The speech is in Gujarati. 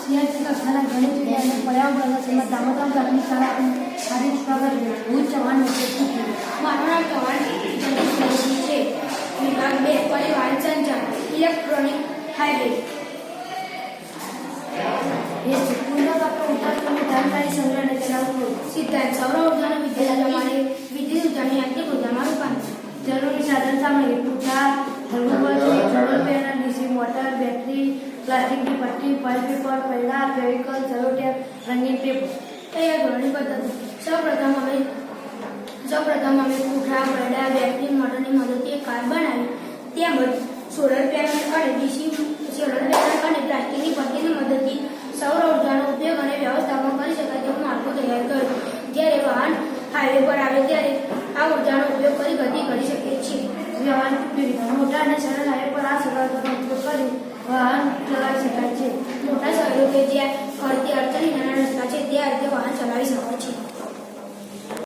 સીઆરસી કક્ષાના ગણિત વિજ્ઞાન અને પર્યાવરણ પ્રદર્શનમાં દામોદમ પ્રાથમિક શાળા આદિત્ય સ્વાગત ભુજ ચૌહાણ નેતૃત્વ. મારું નામ ચૌહાણ જગદીશ છે. વિભાગ 2 પરિવહન સંચાર ઇલેક્ટ્રોનિક હાઇવે. જાણકારી સંગ્રહ અને ચલાવવું. સિદ્ધાંત સૌર ઉર્જાનો વિદ્યુત માટે વિદ્યુત ઉર્જાની યાંત્રિક ઉર્જામાં રૂપાંતર. જરૂરી સાધન સામગ્રી પૂઠા, thermocol, solar panel, DC motor, battery, પ્લાસ્ટિકની પટ્ટી, ફોઇલ પેપર, પૈડા, ફેવિકોલ, સેલોટેપ, રંગીન પેપર. તૈયાર કરવાની પદ્ધતિ. સૌપ્રથમ અમે પૂઠા, પૈડા, બેટરી, મોટરની મદદથી એક કાર બનાવી. તેમજ સોલર પેનલ અને પ્લાસ્ટિકની પટ્ટીની મદદથી સૌર ઉર્જાનો ઉપયોગ અને વ્યવસ્થાપન કરી શકાય તેવું માળખું તૈયાર કર્યું. જ્યારે વાહન હાઈવે પર આવે ત્યારે આ ઉર્જાનો ઉપયોગ કરી ગતિ કરી શકીએ છીએ. વ્યવહારિક ઉપયોગિતા. મોટા અને સરળ હાઈવે પર આ સગવડનો ઉપયોગ કરી વાહન ચલાવી શકાય છે. મોટા શહેરો કે જ્યાં ફરતી અડચણી નાના રસ્તા છે ત્યાં રીતે વાહન ચલાવી શકાય છે.